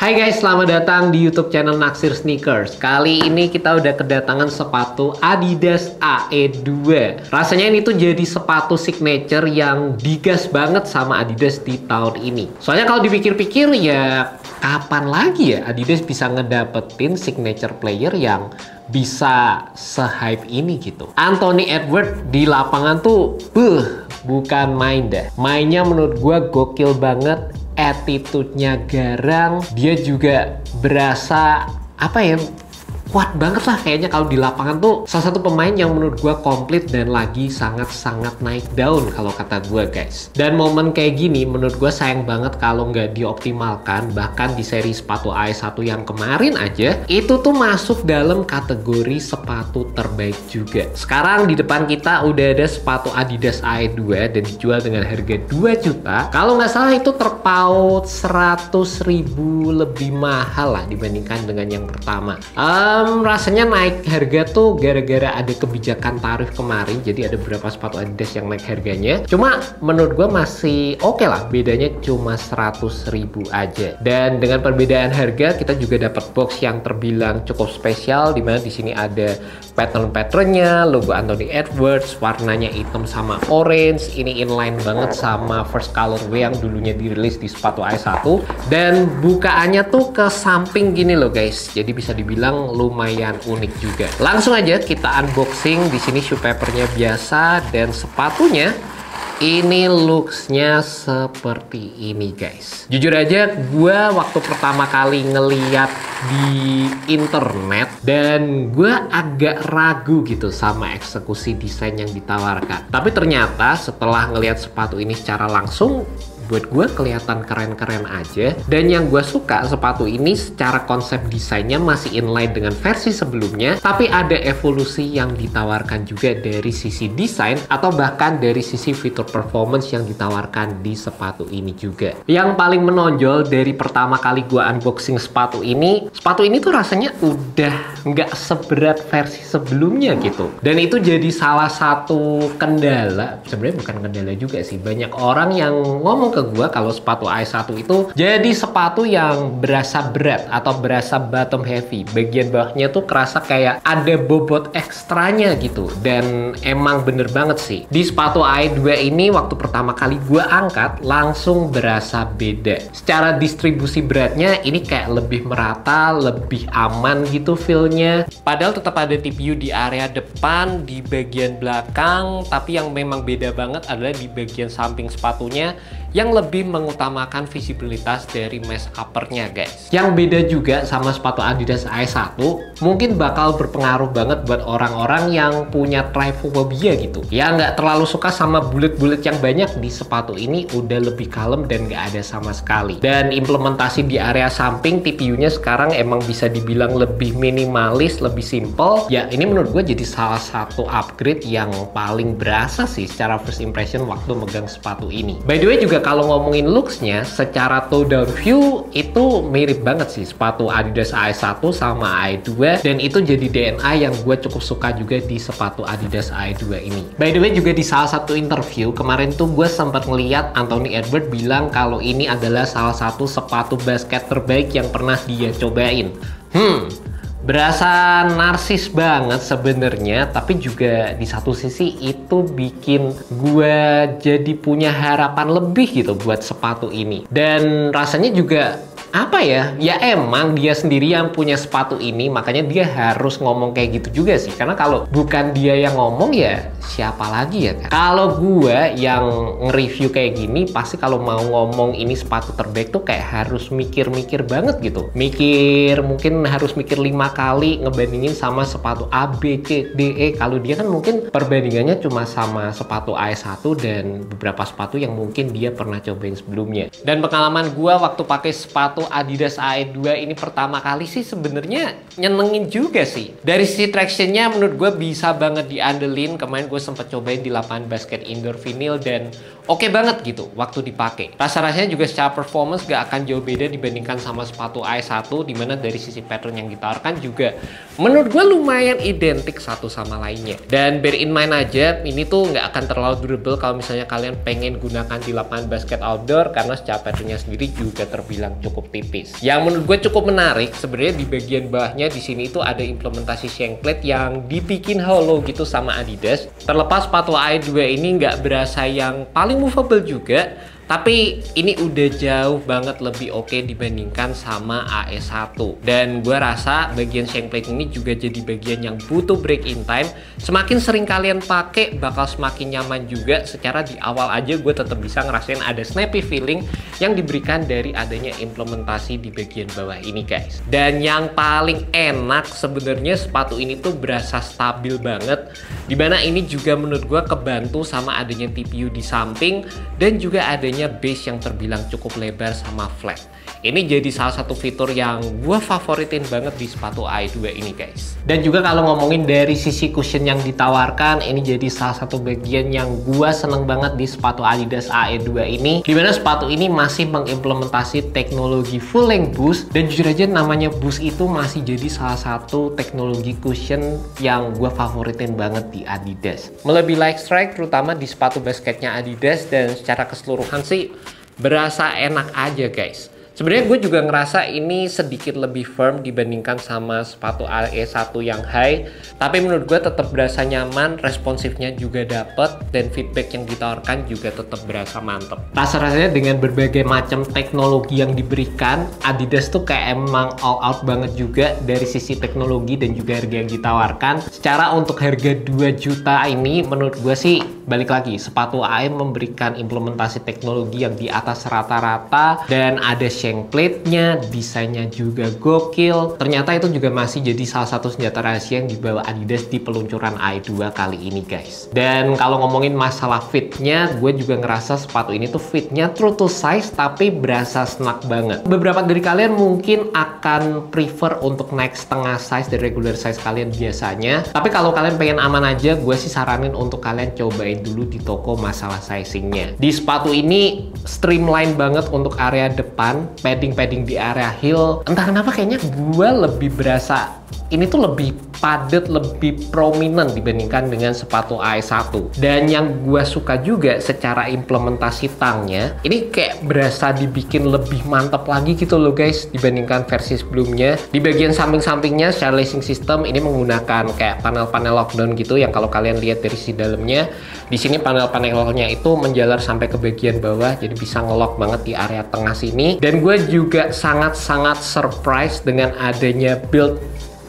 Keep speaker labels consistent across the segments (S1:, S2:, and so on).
S1: Hai guys, selamat datang di YouTube channel Naksir Sneakers. Kali ini kita udah kedatangan sepatu Adidas AE2. Rasanya ini tuh jadi sepatu signature yang digas banget sama Adidas di tahun ini. Soalnya kalau dipikir-pikir ya, kapan lagi ya Adidas bisa ngedapetin signature player yang bisa se-hype ini gitu. Anthony Edwards di lapangan tuh, bukan main dah. Mainnya menurut gua gokil banget. Attitude-nya garang, dia juga berasa apa ya, kuat banget lah kayaknya kalau di lapangan tuh. Salah satu pemain yang menurut gue komplit dan lagi sangat-sangat naik daun kalau kata gue guys. Dan momen kayak gini menurut gue sayang banget kalau nggak dioptimalkan. Bahkan di seri sepatu AE1 yang kemarin aja itu tuh masuk dalam kategori sepatu terbaik juga. Sekarang di depan kita udah ada sepatu Adidas AE2 dan dijual dengan harga 2 juta. Kalau nggak salah itu terpaut 100.000 lebih mahal lah dibandingkan dengan yang pertama. Rasanya naik harga tuh gara-gara ada kebijakan tarif kemarin. Jadi ada beberapa sepatu Adidas yang naik harganya. Cuma menurut gue masih oke lah, bedanya cuma 100.000 aja. Dan dengan perbedaan harga kita juga dapat box yang terbilang cukup spesial, dimana di sini ada pattern-patternnya, logo Anthony Edwards, warnanya hitam sama orange. Ini inline banget sama first colorway yang dulunya dirilis di sepatu AE1. Dan bukaannya tuh ke samping gini loh guys. Jadi bisa dibilang lumayan unik juga. Langsung aja kita unboxing. Di sini shoe papernya biasa dan sepatunya ini looksnya seperti ini guys. Jujur aja gue waktu pertama kali ngeliat di internet dan gue agak ragu gitu sama eksekusi desain yang ditawarkan. Tapi ternyata setelah ngeliat sepatu ini secara langsung, buat gue kelihatan keren-keren aja. Dan yang gue suka, sepatu ini secara konsep desainnya masih inline dengan versi sebelumnya, tapi ada evolusi yang ditawarkan juga dari sisi desain atau bahkan dari sisi fitur performance yang ditawarkan di sepatu ini juga. Yang paling menonjol dari pertama kali gue unboxing sepatu ini tuh rasanya udah nggak seberat versi sebelumnya gitu. Dan itu jadi salah satu kendala, sebenarnya bukan kendala juga sih, banyak orang yang ngomong ke gue kalau sepatu AE1 itu jadi sepatu yang berasa berat atau berasa bottom heavy. Bagian bawahnya tuh kerasa kayak ada bobot ekstranya gitu. Dan emang bener banget sih, di sepatu AE2 ini waktu pertama kali gue angkat langsung berasa beda. Secara distribusi beratnya ini kayak lebih merata, lebih aman gitu feelnya. Padahal tetap ada TPU di area depan, di bagian belakang, tapi yang memang beda banget adalah di bagian samping sepatunya yang lebih mengutamakan visibilitas dari mesh uppernya guys. Yang beda juga sama sepatu Adidas AE1, mungkin bakal berpengaruh banget buat orang-orang yang punya trypophobia gitu. Ya nggak terlalu suka sama bulet-bulet yang banyak. Di sepatu ini udah lebih kalem dan nggak ada sama sekali. Dan implementasi di area samping TPU-nya sekarang emang bisa dibilang lebih minimalis, lebih simple. Ya ini menurut gue jadi salah satu upgrade yang paling berasa sih secara first impression waktu megang sepatu ini. By the way juga kalau ngomongin looksnya, secara toe down view itu mirip banget sih sepatu Adidas AE1 sama AE2, dan itu jadi DNA yang gue cukup suka juga di sepatu Adidas AE2 ini. By the way juga di salah satu interview kemarin tuh gue sempat ngeliat Anthony Edwards bilang kalau ini adalah salah satu sepatu basket terbaik yang pernah dia cobain. Berasa narsis banget sebenarnya, tapi juga di satu sisi itu bikin gue jadi punya harapan lebih gitu buat sepatu ini. Dan rasanya juga apa ya, ya emang dia sendiri yang punya sepatu ini, makanya dia harus ngomong kayak gitu juga sih. Karena kalau bukan dia yang ngomong ya siapa lagi ya kan. Kalau gue yang nge-review kayak gini, pasti kalau mau ngomong ini sepatu terbaik tuh kayak harus mikir-mikir banget gitu. Mungkin harus mikir 5 kali ngebandingin sama sepatu A, B, C, D, E. Kalau dia kan mungkin perbandingannya cuma sama sepatu AE1 dan beberapa sepatu yang mungkin dia pernah cobain sebelumnya. Dan pengalaman gue waktu pakai sepatu Adidas AE2 ini pertama kali sih sebenarnya nyenengin juga sih. Dari sisi tractionnya menurut gue bisa banget diandelin. Kemarin gue sempat cobain di lapangan basket indoor vinyl dan oke banget gitu waktu dipakai. Rasa-rasanya juga secara performance gak akan jauh beda dibandingkan sama sepatu AE1, dimana dari sisi pattern yang ditawarkan juga menurut gue lumayan identik satu sama lainnya. Dan bear in mind aja, ini tuh nggak akan terlalu durable kalau misalnya kalian pengen gunakan di lapangan basket outdoor, karena secara patternnya sendiri juga terbilang cukup tipis. Yang menurut gue cukup menarik sebenarnya di bagian bawahnya di sini itu ada implementasi shank plate yang dibikin hollow gitu sama Adidas. Terlepas sepatu AE2 ini nggak berasa yang paling movable juga, tapi ini udah jauh banget lebih oke dibandingkan sama AE1. Dan gue rasa bagian shank plate ini juga jadi bagian yang butuh break in time. Semakin sering kalian pakai bakal semakin nyaman juga. Secara di awal aja gue tetap bisa ngerasain ada snappy feeling yang diberikan dari adanya implementasi di bagian bawah ini guys. Dan yang paling enak sebenarnya sepatu ini tuh berasa stabil banget, dimana ini juga menurut gue kebantu sama adanya TPU di samping dan juga adanya base yang terbilang cukup lebar sama flat. Ini jadi salah satu fitur yang gue favoritin banget di sepatu AE2 ini guys. Dan juga kalau ngomongin dari sisi cushion yang ditawarkan, ini jadi salah satu bagian yang gue seneng banget di sepatu Adidas AE2 ini, dimana sepatu ini masih mengimplementasi teknologi full length boost. Dan jujur aja namanya boost itu masih jadi salah satu teknologi cushion yang gue favoritin banget di Adidas. Melebihi like strike terutama di sepatu basketnya Adidas, dan secara keseluruhan sih berasa enak aja guys. Sebenarnya gue juga ngerasa ini sedikit lebih firm dibandingkan sama sepatu AE1 yang high, tapi menurut gue tetap berasa nyaman, responsifnya juga dapet, dan feedback yang ditawarkan juga tetap berasa mantep. Rasa-rasanya dengan berbagai macam teknologi yang diberikan, Adidas tuh kayak emang all out banget juga dari sisi teknologi dan juga harga yang ditawarkan. Secara untuk harga 2 juta ini, menurut gue sih balik lagi, sepatu AE memberikan implementasi teknologi yang di atas rata-rata, dan ada shank plate-nya, desainnya juga gokil. Ternyata itu juga masih jadi salah satu senjata rahasia yang dibawa Adidas di peluncuran AE2 kali ini guys. Dan kalau ngomongin masalah fit-nya, gue juga ngerasa sepatu ini tuh fit-nya true to size tapi berasa snug banget. Beberapa dari kalian mungkin akan prefer untuk naik setengah size dari regular size kalian biasanya, tapi kalau kalian pengen aman aja, gue sih saranin untuk kalian cobain dulu di toko masalah sizingnya. Di sepatu ini streamline banget untuk area depan, padding di area heel. Entah kenapa kayaknya gue lebih berasa ini tuh lebih padat, lebih prominent dibandingkan dengan sepatu AE1. Dan yang gue suka juga secara implementasi tangnya, ini kayak berasa dibikin lebih mantap lagi gitu loh guys dibandingkan versi sebelumnya. Di bagian samping-sampingnya secara lacing system ini menggunakan kayak panel-panel lockdown gitu yang kalau kalian lihat dari sisi dalamnya, di sini panel-panelnya itu menjalar sampai ke bagian bawah, jadi bisa ngelock banget di area tengah sini. Dan gue juga sangat-sangat surprise dengan adanya build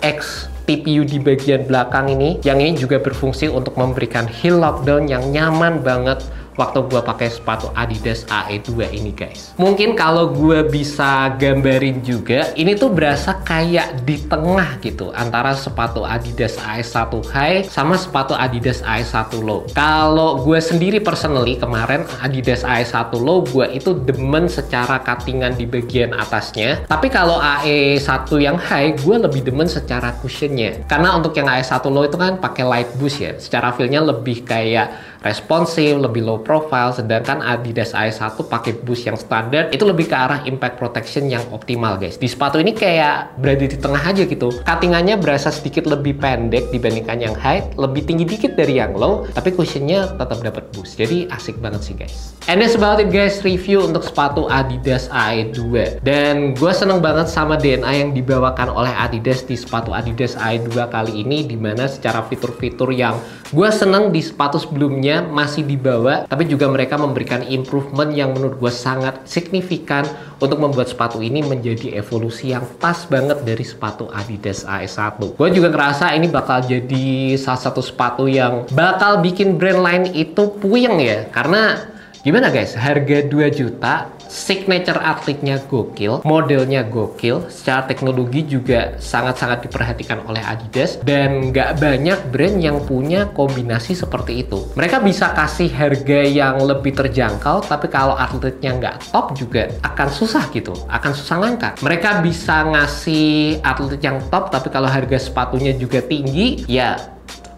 S1: X TPU di bagian belakang ini, yang ini juga berfungsi untuk memberikan heel lockdown yang nyaman banget waktu gue pakai sepatu Adidas AE2 ini guys. Mungkin kalau gue bisa gambarin juga, ini tuh berasa kayak di tengah gitu antara sepatu Adidas AE1 high sama sepatu Adidas AE1 low. Kalau gue sendiri personally kemarin Adidas AE1 low gue itu demen secara cuttingan di bagian atasnya, tapi kalau AE1 yang high gue lebih demen secara cushionnya, karena untuk yang AE1 low itu kan pakai light boost ya, secara feelnya lebih kayak responsif, lebih low profile, sedangkan Adidas AE1 pakai boost yang standar, itu lebih ke arah impact protection yang optimal guys. Di sepatu ini kayak berada di tengah aja gitu. Cuttingannya berasa sedikit lebih pendek dibandingkan yang high, lebih tinggi dikit dari yang low, tapi cushionnya tetap dapat boost. Jadi asik banget sih guys. And that's about it guys, review untuk sepatu Adidas AE2. Dan gue seneng banget sama DNA yang dibawakan oleh Adidas di sepatu Adidas AE2 kali ini, dimana secara fitur-fitur yang gue seneng di sepatu sebelumnya masih dibawa, tapi juga mereka memberikan improvement yang menurut gue sangat signifikan untuk membuat sepatu ini menjadi evolusi yang pas banget dari sepatu Adidas AE1. Gue juga ngerasa ini bakal jadi salah satu sepatu yang bakal bikin brand lain itu puyeng ya, karena gimana guys, harga 2 juta, signature atletnya gokil, modelnya gokil, secara teknologi juga sangat-sangat diperhatikan oleh Adidas, dan nggak banyak brand yang punya kombinasi seperti itu. Mereka bisa kasih harga yang lebih terjangkau, tapi kalau atletnya nggak top juga akan susah gitu, akan susah langka. Mereka bisa ngasih atlet yang top, tapi kalau harga sepatunya juga tinggi, ya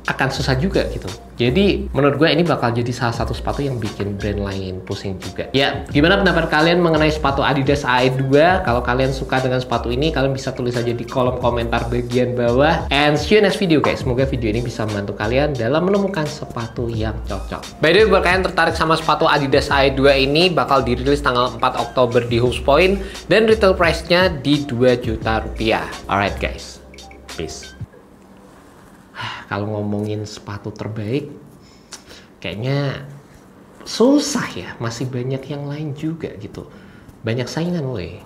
S1: akan susah juga gitu. Jadi menurut gue ini bakal jadi salah satu sepatu yang bikin brand lain pusing juga. Ya, gimana pendapat kalian mengenai sepatu Adidas AE2? Kalau kalian suka dengan sepatu ini, kalian bisa tulis aja di kolom komentar bagian bawah. And see you next video guys. Semoga video ini bisa membantu kalian dalam menemukan sepatu yang cocok. By the way, buat kalian tertarik sama sepatu Adidas AE2 ini, bakal dirilis tanggal 4 Oktober di Hoops Point dan retail price-nya di 2 juta rupiah. Alright guys, peace. Kalau ngomongin sepatu terbaik, kayaknya susah ya. Masih banyak yang lain juga gitu. Banyak saingan woi.